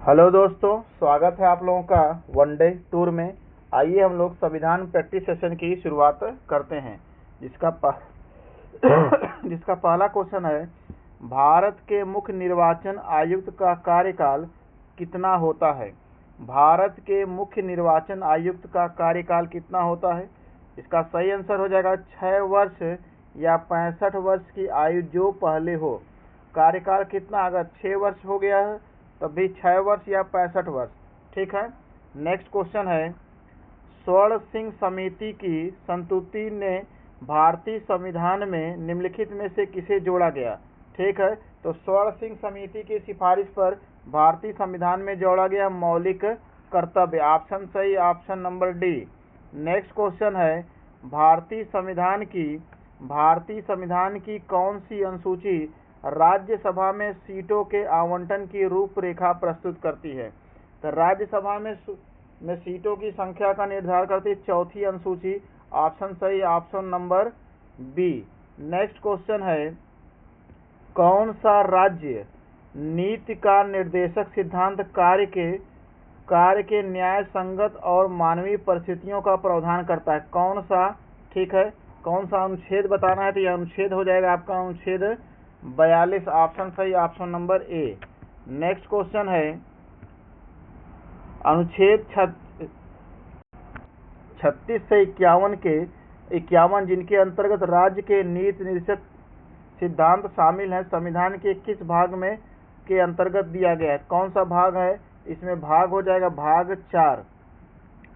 Hello दोस्तों, स्वागत है आप लोगों का वनडे टूर में। आइए हम लोग संविधान प्रैक्टिस सेशन की शुरुआत करते हैं, जिसका पहला क्वेश्चन है, भारत के मुख्य निर्वाचन आयुक्त का कार्यकाल कितना होता है। भारत के मुख्य निर्वाचन आयुक्त का कार्यकाल कितना होता है। इसका सही आंसर हो जाएगा 6 वर्ष या 65 वर्ष की आयु जो पहले हो। कार्यकाल कितना, अगर 6 वर्ष हो गया है तब भी 6 वर्ष या 65 वर्ष। ठीक है। नेक्स्ट क्वेश्चन है, स्वर्ण सिंह समिति की संस्तुति ने भारतीय संविधान में निम्नलिखित में से किसे जोड़ा गया। ठीक है, तो स्वर्ण सिंह समिति की सिफारिश पर भारतीय संविधान में जोड़ा गया मौलिक कर्तव्य। ऑप्शन सही, option number D. Next question है, भारतीय संविधान की कौन सी अनुसूची राज्यसभा में सीटों के आवंटन की रूपरेखा प्रस्तुत करती है। तो राज्यसभा में सीटों की संख्या का निर्धारण करती है चौथी अनुसूची। ऑप्शन सही, option number B. Next question है, कौन सा राज्य नीति का निर्देशक सिद्धांत कार्य के न्याय संगत और मानवीय परिस्थितियों का प्रावधान करता है। कौन सा, ठीक है, कौन सा अनुच्छेद बताना है, तो यह अनुच्छेद हो जाएगा आपका अनुच्छेद 42। ऑप्शन सही, option number A. Next question है, अनुच्छेद 36 से 51 जिनके अंतर्गत राज्य के नीति निर्देशक सिद्धांत शामिल हैं, संविधान के किस भाग में के अंतर्गत दिया गया है। कौन सा भाग है, इसमें भाग हो जाएगा भाग 4।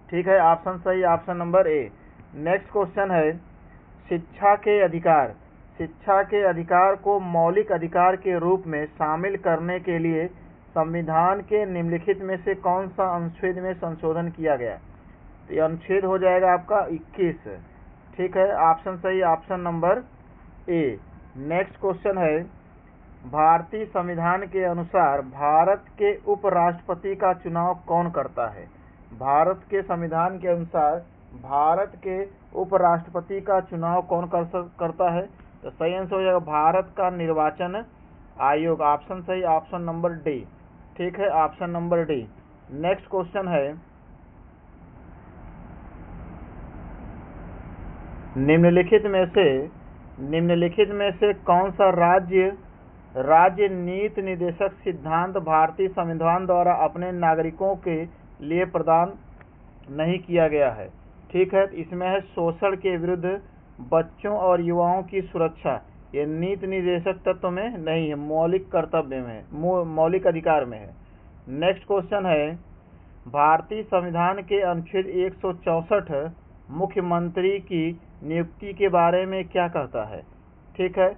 ठीक है, ऑप्शन सही, option number A. Next question है, शिक्षा के अधिकार को मौलिक अधिकार के रूप में शामिल करने के लिए संविधान के निम्नलिखित में से कौन सा अनुच्छेद में संशोधन किया गया। तो यह अनुच्छेद हो जाएगा आपका 21। ठीक है, ऑप्शन सही, option number A. Next question है, भारतीय संविधान के अनुसार भारत के उपराष्ट्रपति का चुनाव कौन करता है। भारत के संविधान के अनुसार भारत के उपराष्ट्रपति का चुनाव कौन करता है। तो सही आंसर हो जाएगा भारत का निर्वाचन आयोग। ऑप्शन सही, ऑप्शन नंबर डी। ठीक है, option number D. Next question है, निम्नलिखित में से कौन सा राज्य नीति निर्देशक सिद्धांत भारतीय संविधान द्वारा अपने नागरिकों के लिए प्रदान नहीं किया गया है। ठीक है, इसमें है शोषण के विरुद्ध बच्चों और युवाओं की सुरक्षा। ये नीति निर्देशक तत्व में नहीं है, मौलिक कर्तव्य में, मौलिक अधिकार में है। नेक्स्ट क्वेश्चन है, भारतीय संविधान के अनुच्छेद 164 मुख्यमंत्री की नियुक्ति के बारे में क्या कहता है। ठीक है,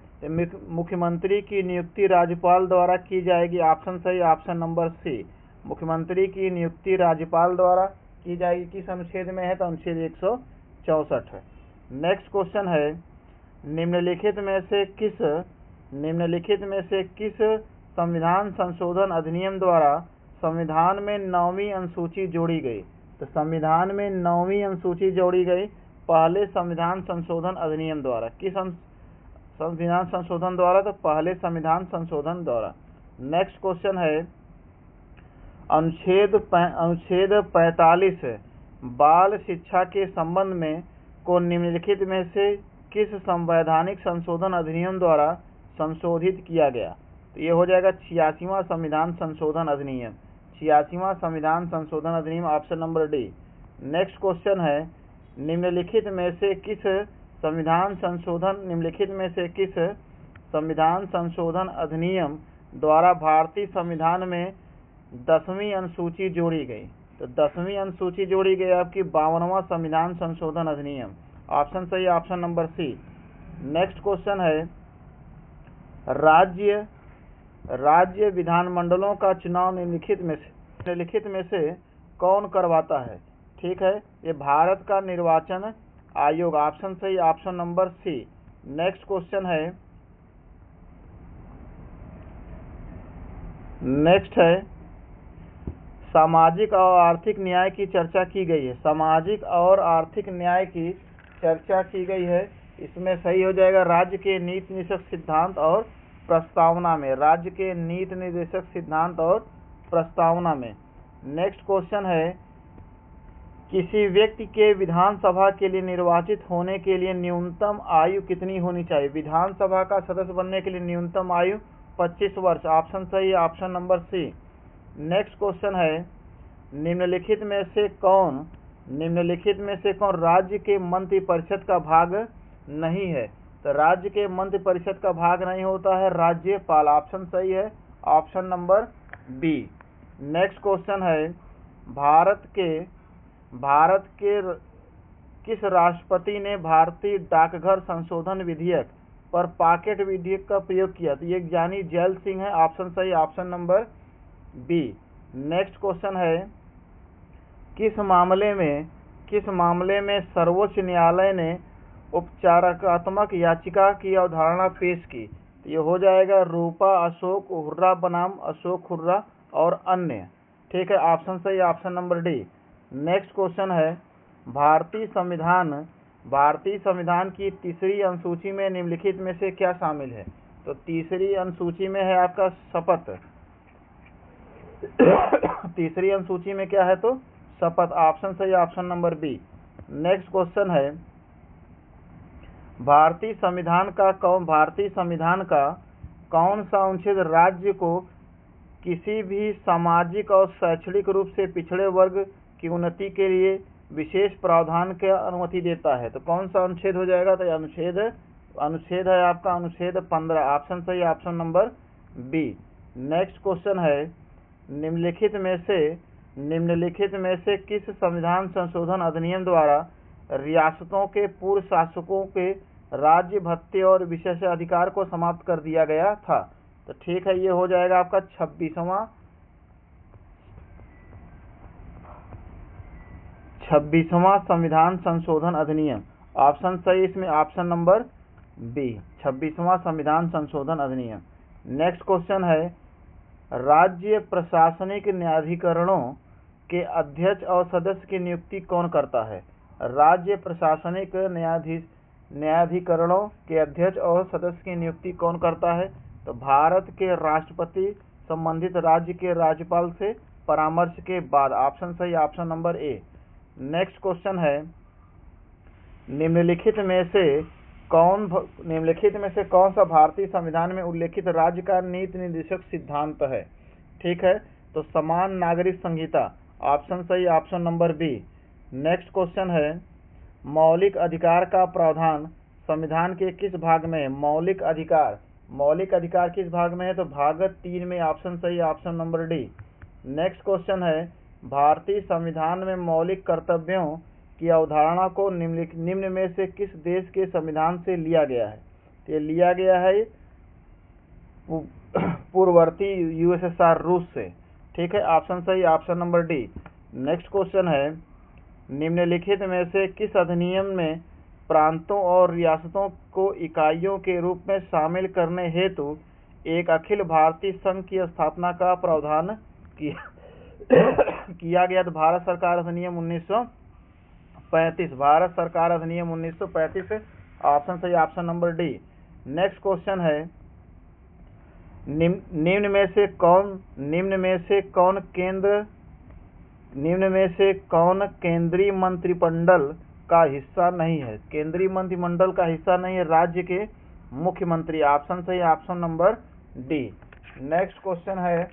मुख्यमंत्री की नियुक्ति राज्यपाल द्वारा की जाएगी। ऑप्शन सही, ऑप्शन नंबर सी। मुख्यमंत्री की नियुक्ति राज्यपाल द्वारा की जाएगी। किस अनुच्छेद में है, तो अनुच्छेद 164 है। नेक्स्ट क्वेश्चन है, निम्नलिखित में से किस संविधान संशोधन अधिनियम द्वारा संविधान में 9वीं अनुसूची जोड़ी गई। तो संविधान में 9वीं अनुसूची जोड़ी गई पहले संविधान संशोधन अधिनियम द्वारा। किस संविधान संशोधन द्वारा, तो पहले संविधान संशोधन द्वारा। नेक्स्ट क्वेश्चन है, अनुच्छेद 45 बाल शिक्षा के संबंध में को निम्नलिखित में से किस संवैधानिक संशोधन अधिनियम द्वारा संशोधित किया गया। तो ये हो जाएगा 86वां संविधान संशोधन अधिनियम। 86वां संविधान संशोधन अधिनियम, option number D. Next question है, निम्नलिखित में से किस संविधान संशोधन अधिनियम द्वारा भारतीय संविधान में 10वीं अनुसूची जोड़ी गई। तो 10वीं अनुसूची जोड़ी गई आपकी 52वां संविधान संशोधन अधिनियम। ऑप्शन सही, option number C. Next question है, राज्य विधानमंडलों का चुनाव निम्नलिखित में से कौन करवाता है। ठीक है, ये भारत का निर्वाचन आयोग। ऑप्शन सही, option number C. Next question है, सामाजिक और आर्थिक न्याय की चर्चा की गई है। सामाजिक और आर्थिक न्याय की चर्चा की गई है, इसमें सही हो जाएगा राज्य के नीति निर्देशक सिद्धांत और प्रस्तावना में। राज्य के नीति निर्देशक सिद्धांत और प्रस्तावना में। नेक्स्ट क्वेश्चन है, किसी व्यक्ति के विधानसभा के लिए निर्वाचित होने के लिए न्यूनतम आयु कितनी होनी चाहिए? विधानसभा का सदस्य बनने के लिए न्यूनतम आयु 25 वर्ष। ऑप्शन सही है, option number C. Next question है, निम्नलिखित में से कौन राज्य के मंत्रिपरिषद का भाग नहीं है? तो राज्य के मंत्रिपरिषद का भाग नहीं होता है राज्यपाल। ऑप्शन सही है, option number B. Next question है, भारत के किस राष्ट्रपति ने भारतीय डाकघर संशोधन विधेयक पर पॉकेट विधेयक का प्रयोग किया? तो ये ज्ञानी जैल सिंह है। ऑप्शन सही, option number B. Next question है, किस मामले में सर्वोच्च न्यायालय ने उपचारात्मक याचिका की अवधारणा पेश की? तो ये हो जाएगा रूपा अशोक हुर्रा बनाम अशोक हुर्रा और अन्य। ठीक है, ऑप्शन सही, option number D. Next question है, भारतीय संविधान की तीसरी अनुसूची में निम्नलिखित में से क्या शामिल है? तो तीसरी अनुसूची में है आपका शपथ। तीसरी अनुसूची में क्या है? तो शपथ। ऑप्शन सही, option number B. Next question है, भारतीय संविधान का कौन सा अनुच्छेद राज्य को किसी भी सामाजिक और शैक्षणिक रूप से पिछड़े वर्ग की उन्नति के लिए विशेष प्रावधान की अनुमति देता है? तो कौन सा अनुच्छेद हो जाएगा? तो अनुच्छेद है आपका अनुच्छेद 15। ऑप्शन सही, option number B. Next question है, निम्नलिखित में से किस संविधान संशोधन अधिनियम द्वारा रियासतों के पूर्व शासकों के राज्य भत्ते और विशेषाधिकार को समाप्त कर दिया गया था? तो ठीक है, ये हो जाएगा आपका 26वां संविधान संशोधन अधिनियम। ऑप्शन सही इसमें ऑप्शन नंबर बी, 26वां संविधान संशोधन अधिनियम। नेक्स्ट क्वेश्चन है, राज्य प्रशासनिक न्यायाधिकरणों के अध्यक्ष और सदस्य की नियुक्ति कौन करता है? राज्य प्रशासनिक न्यायाधिकरणों के अध्यक्ष और सदस्य की नियुक्ति कौन करता है? तो भारत के राष्ट्रपति संबंधित राज्य के राज्यपाल से परामर्श के बाद। ऑप्शन सही, option number A. Next question है, निम्नलिखित में से कौन सा भारतीय संविधान में उल्लेखित राज्य का नीति निर्देशक सिद्धांत है? ठीक है, तो समान नागरिक संहिता। ऑप्शन सही, option number B. Next question है, मौलिक अधिकार का प्रावधान संविधान के किस भाग में है? मौलिक अधिकार किस भाग में है? तो भाग 3 में। ऑप्शन सही, option number D. Next question है, भारतीय संविधान में मौलिक कर्तव्यों की अवधारणा को निम्न में से किस देश के संविधान से लिया गया है? तो ये लिया गया है पूर्ववर्ती यूएसएसआर रूस से। ठीक है, ऑप्शन सही, option number D. Next question है, निम्नलिखित में से किस अधिनियम में प्रांतों और रियासतों को इकाइयों के रूप में शामिल करने हेतु एक अखिल भारतीय संघ की स्थापना का प्रावधान किया गया? तो भारत सरकार अधिनियम 1935। भारत सरकार अधिनियम 1935। ऑप्शन सही, option number D. Next question है, निम्न में से कौन केंद्रीय मंत्रिमंडल का हिस्सा नहीं है? केंद्रीय मंत्रिमंडल का हिस्सा नहीं है राज्य के मुख्यमंत्री। ऑप्शन सही, option number D. Next question है,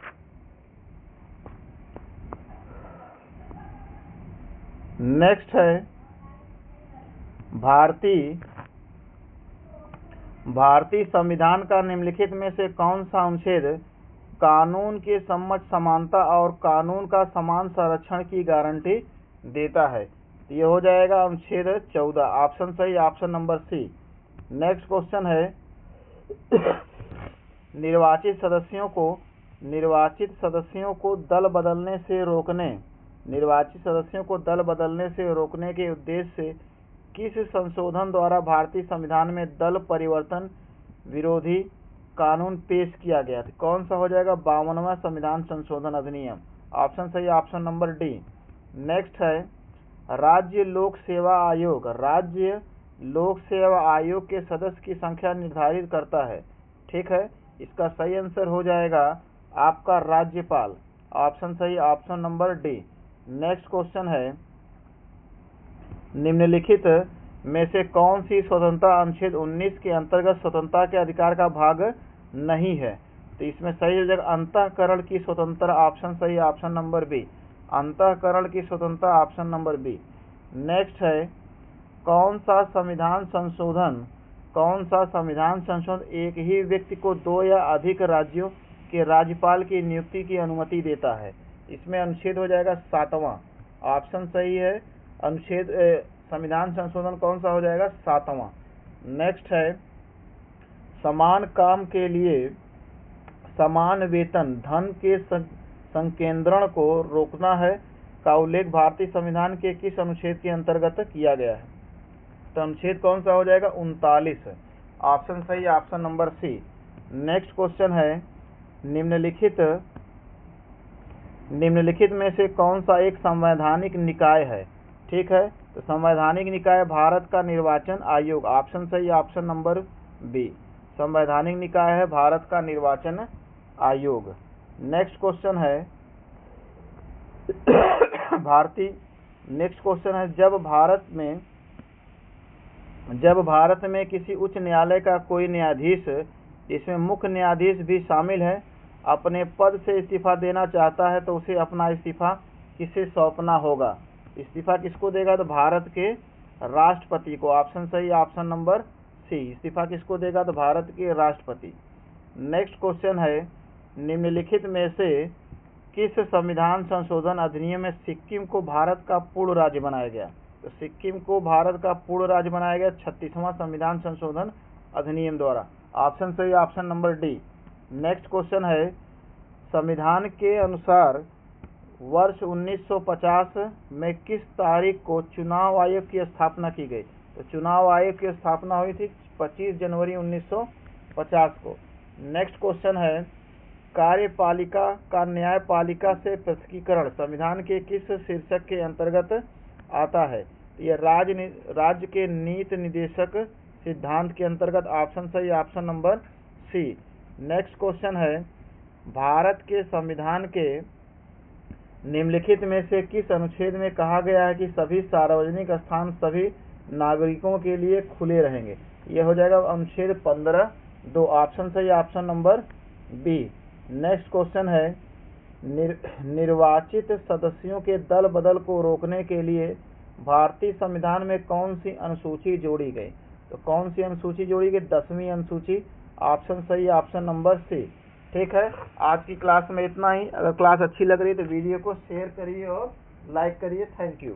भारतीय संविधान का निम्नलिखित में से कौन सा अनुच्छेद कानून के सम्मत समानता और कानून का समान संरक्षण की गारंटी देता है? ये हो जाएगा अनुच्छेद 14। ऑप्शन सही, option number C. Next question है, निर्वाचित सदस्यों को दल बदलने से रोकने के उद्देश्य से किस संशोधन द्वारा भारतीय संविधान में दल परिवर्तन विरोधी कानून पेश किया गया? कौन सा हो जाएगा? 52वां संविधान संशोधन अधिनियम। ऑप्शन सही, ऑप्शन नंबर डी। नेक्स्ट है, राज्य लोक सेवा आयोग के सदस्य की संख्या निर्धारित करता है? ठीक है, इसका सही आंसर हो जाएगा आपका राज्यपाल। ऑप्शन सही option number D. Next question है, निम्नलिखित में से कौन सी स्वतंत्रता अनुच्छेद 19 के अंतर्गत स्वतंत्रता के अधिकार का भाग नहीं है? तो इसमें सही हो जाएगा अंतःकरण की स्वतंत्रता, ऑप्शन सही ऑप्शन नंबर बी। अंतःकरण की स्वतंत्रता, ऑप्शन नंबर बी। नेक्स्ट है, कौन सा संविधान संशोधन एक ही व्यक्ति को 2 या अधिक राज्यों के राज्यपाल की नियुक्ति की अनुमति देता है? इसमें अनुच्छेद हो जाएगा 7वां, ऑप्शन सही है अनुच्छेद संविधान संशोधन कौन सा हो जाएगा? 7वां। नेक्स्ट है, समान काम के लिए समान वेतन धन के संकेंद्रण को रोकना है का उल्लेख भारतीय संविधान के किस अनुच्छेद के अंतर्गत किया गया है? तो अनुच्छेद कौन सा हो जाएगा? 39, ऑप्शन सही option number C. Next question है, निम्नलिखित में से कौन सा एक संवैधानिक निकाय है? ठीक है, तो संवैधानिक निकाय भारत का निर्वाचन आयोग, ऑप्शन सही ऑप्शन नंबर बी। संवैधानिक निकाय है भारत का निर्वाचन आयोग। नेक्स्ट क्वेश्चन है जब भारत में किसी उच्च न्यायालय का कोई न्यायाधीश, इसमें मुख्य न्यायाधीश भी शामिल है, अपने पद से इस्तीफा देना चाहता है तो उसे अपना इस्तीफा किसे सौंपना होगा? इस्तीफा किसको देगा? तो भारत के राष्ट्रपति को, ऑप्शन सही ऑप्शन नंबर सी। इस्तीफा किसको देगा? तो भारत के राष्ट्रपति। नेक्स्ट क्वेश्चन है, निम्नलिखित में से किस संविधान संशोधन अधिनियम में सिक्किम को भारत का पूर्ण राज्य बनाया गया? तो सिक्किम को भारत का पूर्ण राज्य बनाया गया 36वां संविधान संशोधन अधिनियम द्वारा, ऑप्शन सही option number D. Next question है, संविधान के अनुसार वर्ष 1950 में किस तारीख को चुनाव आयोग की स्थापना की गई? तो चुनाव आयोग की स्थापना हुई थी 25 जनवरी 1950 को। नेक्स्ट क्वेश्चन है, कार्यपालिका का न्यायपालिका से पृथकीकरण संविधान के किस शीर्षक के अंतर्गत आता है? यह राज्य के नीति निर्देशक सिद्धांत के अंतर्गत, ऑप्शन सही option number C. Next question है, भारत के संविधान के निम्नलिखित में से किस अनुच्छेद में कहा गया है कि सभी सार्वजनिक स्थान सभी नागरिकों के लिए खुले रहेंगे? यह हो जाएगा अनुच्छेद 15(2), ऑप्शन सही option number B. Next question है, निर्वाचित सदस्यों के दल बदल को रोकने के लिए भारतीय संविधान में कौन सी अनुसूची जोड़ी गई? तो कौन सी अनुसूची जोड़ी गई? 10वीं अनुसूची, ऑप्शन सही ऑप्शन नंबर सी। ठीक है, आज की क्लास में इतना ही। अगर क्लास अच्छी लग रही है तो वीडियो को शेयर करिए और लाइक करिए। Thank you.